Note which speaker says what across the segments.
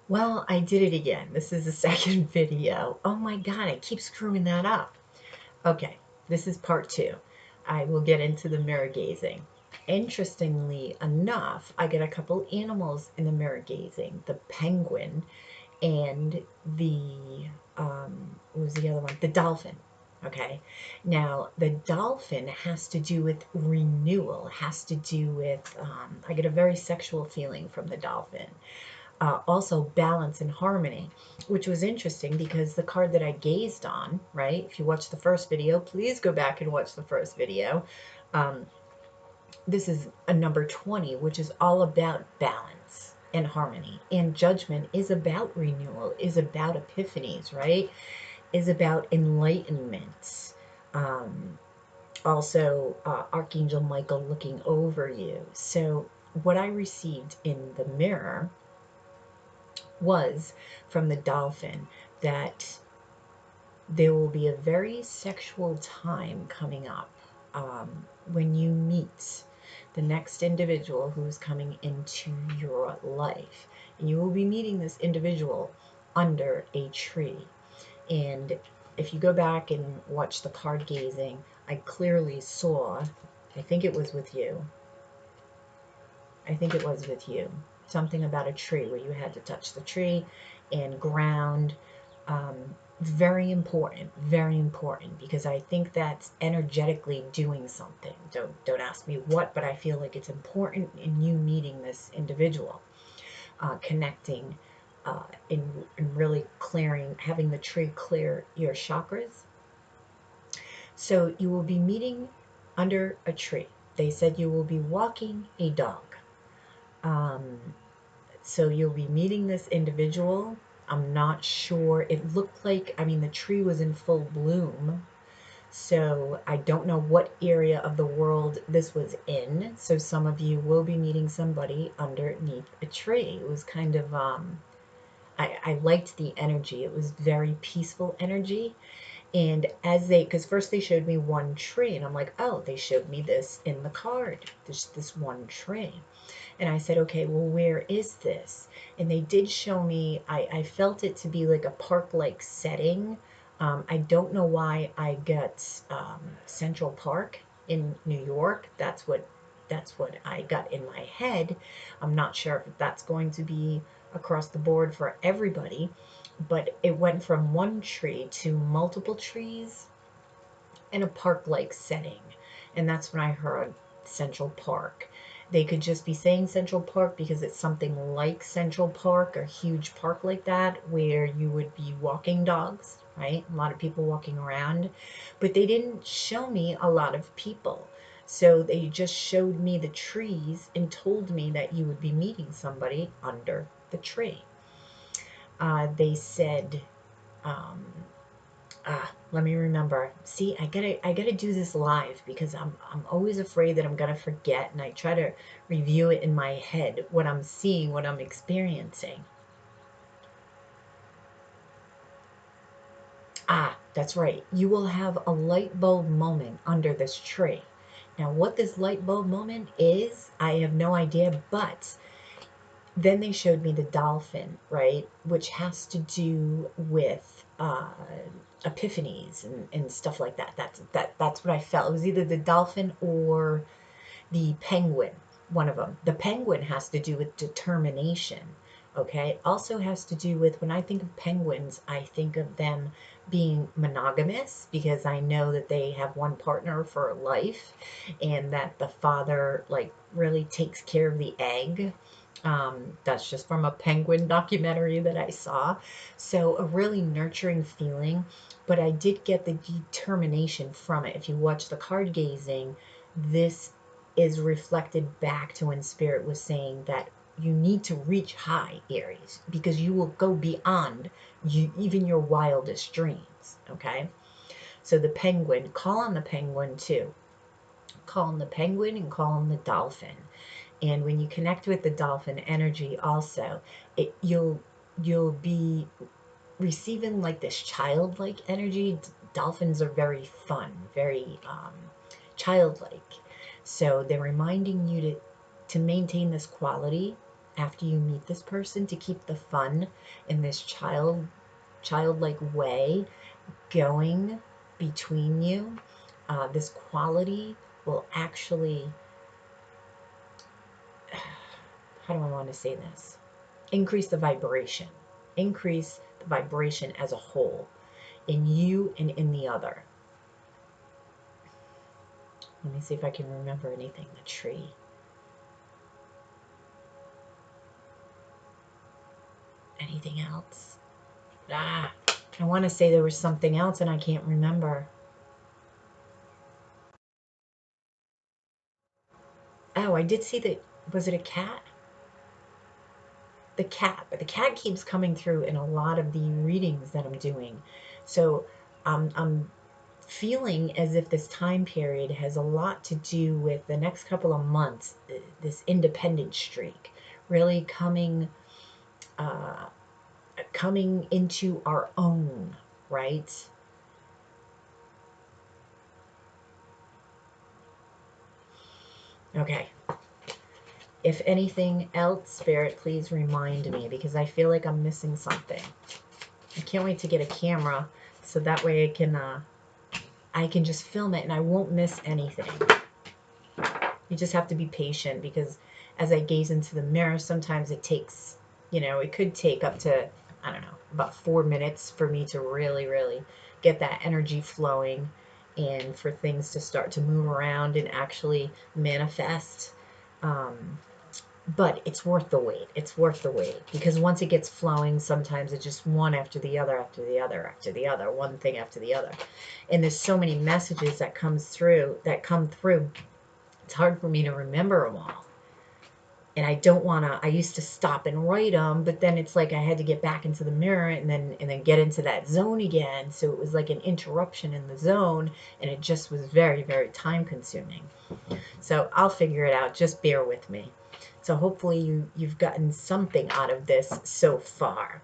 Speaker 1: Well, I did it again. This is the second video. Oh my God, I keep screwing that up. Okay, this is part two. I will get into the mirror gazing. Interestingly enough, I get a couple animals in the mirror gazing. The penguin and what was the other one? The dolphin. Okay. Now, the dolphin has to do with renewal, has to do with, I get a very sexual feeling from the dolphin. Also balance and harmony, which was interesting because the card that I gazed on, right? If you watched the first video, please go back and watch the first video. Um, this is a number 20, which is all about balance and harmony. And judgment is about renewal, is about epiphanies, right? Is about enlightenment. Um, Also, Archangel Michael looking over you. So, what I received in the mirror was from the dolphin that there will be a very sexual time coming up when you meet the next individual who's coming into your life. And you will be meeting this individual under a tree. And if you go back and watch the card gazing, I clearly saw, I think it was with you. I think it was with you. Something about a tree where you had to touch the tree and ground. Very important because I think that's energetically doing something. Don't ask me what, but I feel like it's important in you meeting this individual, connecting, in really clearing, having the tree clear your chakras. So you will be meeting under a tree. They said you will be walking a dog. Um, So you'll be meeting this individual. I'm not sure. It looked like, I mean, the tree was in full bloom. So I don't know what area of the world this was in. So some of you will be meeting somebody underneath a tree. It was kind of, I liked the energy. It was very peaceful energy. And because first they showed me one tree, and I'm like, oh, they showed me this in the card, this one tree. And I said, okay, well, where is this? And they did show me, I felt it to be like a park-like setting. I don't know why I got Central Park in New York. That's what I got in my head. I'm not sure if that's going to be across the board for everybody, but it went from one tree to multiple trees in a park-like setting. And that's when I heard Central Park. They could just be saying Central Park because it's something like Central Park, a huge park like that, where you would be walking dogs, right? A lot of people walking around. But they didn't show me a lot of people. So they just showed me the trees and told me that you would be meeting somebody under the tree. They said, um, let me remember. See, I gotta do this live because I'm always afraid that I'm gonna forget, and I try to review it in my head, what I'm seeing, what I'm experiencing. That's right. You will have a light bulb moment under this tree. Now, what this light bulb moment is, I have no idea, but then they showed me the dolphin, right, which has to do with epiphanies and stuff like that. That's what I felt. It was either the dolphin or the penguin, one of them. The penguin has to do with determination. Okay, also has to do with, when I think of penguins, I think of them being monogamous because I know that they have one partner for life and that the father like really takes care of the egg. That's just from a penguin documentary that I saw. So a really nurturing feeling, but I did get the determination from it. If you watch the card gazing, this is reflected back to when Spirit was saying that you need to reach high, Aries, because you will go beyond even your wildest dreams. Okay? So the penguin, call on the penguin too. Call on the penguin and call on the dolphin. And when you connect with the dolphin energy also, you'll be receiving like this childlike energy. Dolphins are very fun, very childlike. So they're reminding you to maintain this quality after you meet this person to keep the fun in this childlike way going between you. This quality will actually, how do I want to say this? Increase the vibration. Increase the vibration as a whole in you and in the other. Let me see if I can remember anything. The tree. Anything else? I want to say there was something else and I can't remember. Oh, I did see that. Was it a cat? The cat. But the cat keeps coming through in a lot of the readings that I'm doing. So I'm feeling as if this time period has a lot to do with the next couple of months, this independent streak, really coming into our own, right? Okay. If anything else, Spirit, please remind me, because I feel like I'm missing something. I can't wait to get a camera so that way I can just film it and I won't miss anything. You just have to be patient, because as I gaze into the mirror, sometimes it takes, it could take up to, I don't know, about 4 minutes for me to really, really get that energy flowing and for things to start to move around and actually manifest. But it's worth the wait. It's worth the wait, because once it gets flowing, sometimes it's just one after the other, after the other, after the other, one thing after the other. And there's so many messages that come through. It's hard for me to remember them all. And I don't want to, I used to stop and write them, but then it's like I had to get back into the mirror and then get into that zone again. So it was like an interruption in the zone, and it just was very, very time consuming. So I'll figure it out. Just bear with me. So hopefully you've gotten something out of this so far.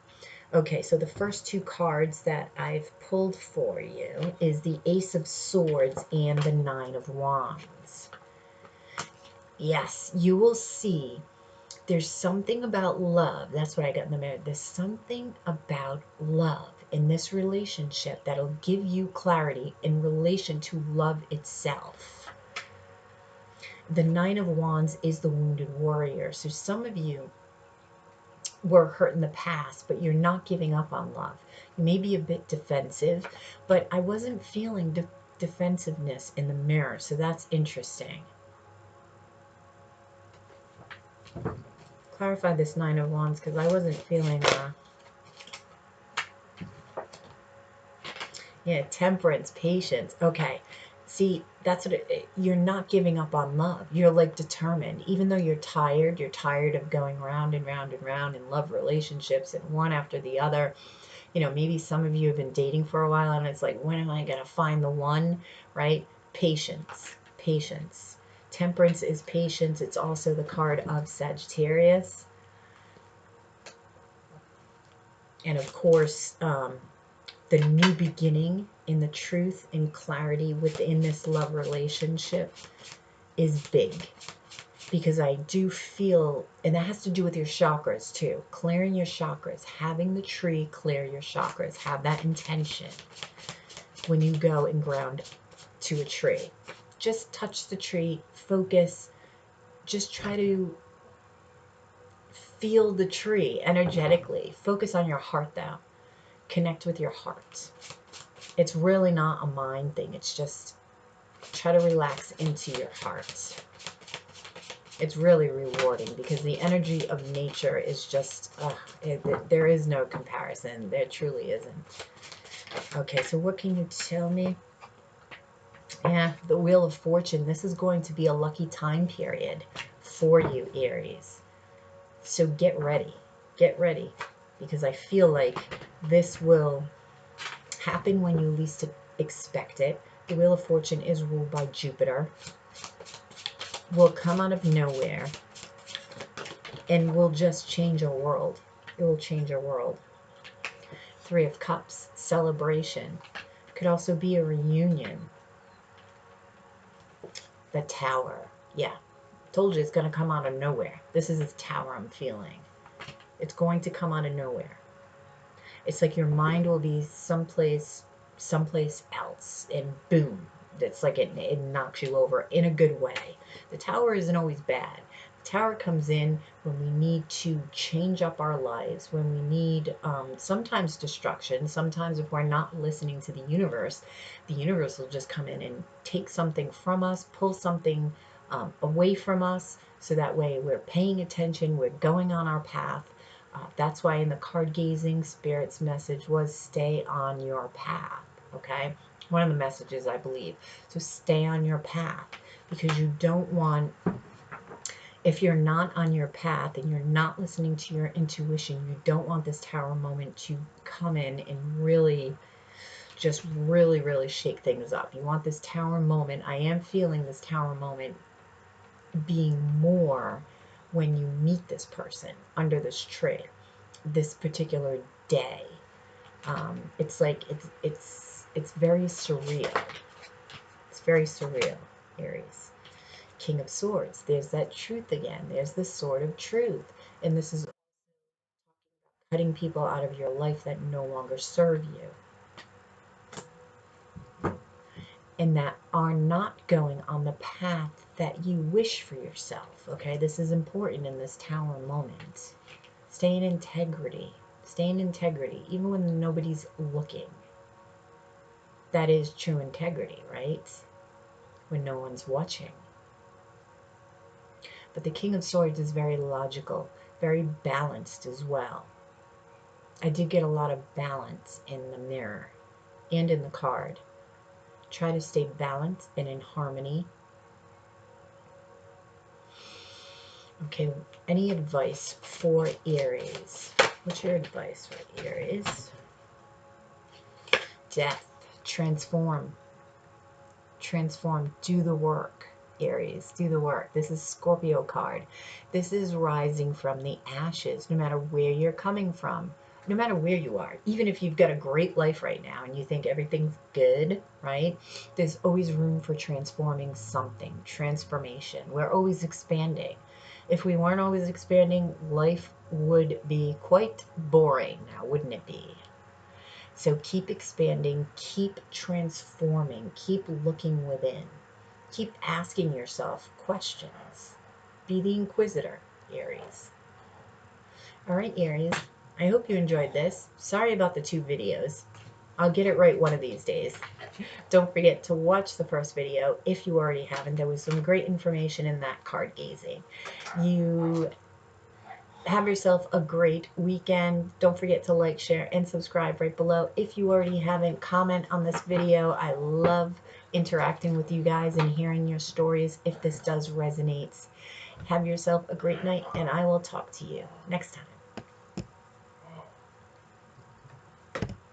Speaker 1: Okay, so the first 2 cards that I've pulled for you is the Ace of Swords and the 9 of Wands. Yes, you will see there's something about love. That's what I got in the mirror. There's something about love in this relationship that'll give you clarity in relation to love itself. The 9 of Wands is the wounded warrior. So some of you were hurt in the past, but you're not giving up on love. You may be a bit defensive, but I wasn't feeling defensiveness in the mirror. So that's interesting. Clarify this 9 of Wands, because I wasn't feeling temperance, patience. Okay. See, that's what you're not giving up on love. You're like determined. Even though you're tired of going round and round and round in love relationships and one after the other. Maybe some of you have been dating for a while and it's like, when am I going to find the one, right? Patience, patience. Temperance is patience. It's also the card of Sagittarius. And of course, the new beginning in the truth and clarity within this love relationship is big, because I do feel, and that has to do with your chakras too, clearing your chakras, having the tree clear your chakras. Have that intention when you go and ground to a tree. Just touch the tree, focus, just try to feel the tree energetically. Focus on your heart though. Connect with your heart. It's really not a mind thing. It's just try to relax into your heart. It's really rewarding, because the energy of nature is just, there is no comparison. There truly isn't. Okay, so what can you tell me? Yeah, the Wheel of Fortune. This is going to be a lucky time period for you, Aries. So get ready. Get ready, because I feel like this will happen when you least expect it. The Wheel of Fortune is ruled by Jupiter. Will come out of nowhere and will just change our world. It will change our world. 3 of Cups, celebration. Could also be a reunion. The Tower. Yeah, Told you it's going to come out of nowhere. This is a tower I'm feeling. It's going to come out of nowhere. It's like your mind will be someplace else, and boom, it's like it knocks you over in a good way. The tower isn't always bad. The tower comes in when we need to change up our lives, when we need sometimes destruction. Sometimes if we're not listening to the universe will just come in and take something from us, pull something away from us, so that way we're paying attention, we're going on our path. That's why in the card gazing, Spirit's message was stay on your path, okay? One of the messages, I believe. So stay on your path, because you don't want, if you're not on your path and you're not listening to your intuition, you don't want this tower moment to come in and really, just really, really shake things up. You want this tower moment, I am feeling this tower moment being more when you meet this person under this tree, this particular day. It's like it's very surreal. It's very surreal, Aries. King of Swords. There's that truth again. There's the sword of truth, and this is cutting people out of your life that no longer serve you, and that are not going on the path that you wish for yourself. Okay, this is important in this tower moment. Stay in integrity. Stay in integrity, even when nobody's looking. That is true integrity, right? When no one's watching. But the King of Swords is very logical, very balanced as well. I did get a lot of balance in the mirror and in the card. Try to stay balanced and in harmony. Okay, any advice for Aries? What's your advice for Aries? Death. Transform. Transform. Do the work, Aries. Do the work. This is Scorpio card. This is rising from the ashes, no matter where you're coming from, no matter where you are. Even if you've got a great life right now and you think everything's good, right? There's always room for transforming something. Transformation. We're always expanding. If we weren't always expanding, life would be quite boring now, wouldn't it be? So keep expanding, keep transforming, keep looking within, keep asking yourself questions. Be the inquisitor, Aries. All right, Aries, I hope you enjoyed this. Sorry about the 2 videos. I'll get it right one of these days. Don't forget to watch the first video if you already haven't. There was some great information in that card gazing. You have yourself a great weekend. Don't forget to like, share, and subscribe right below. If you already haven't, comment on this video. I love interacting with you guys and hearing your stories if this does resonate. Have yourself a great night, and I will talk to you next time.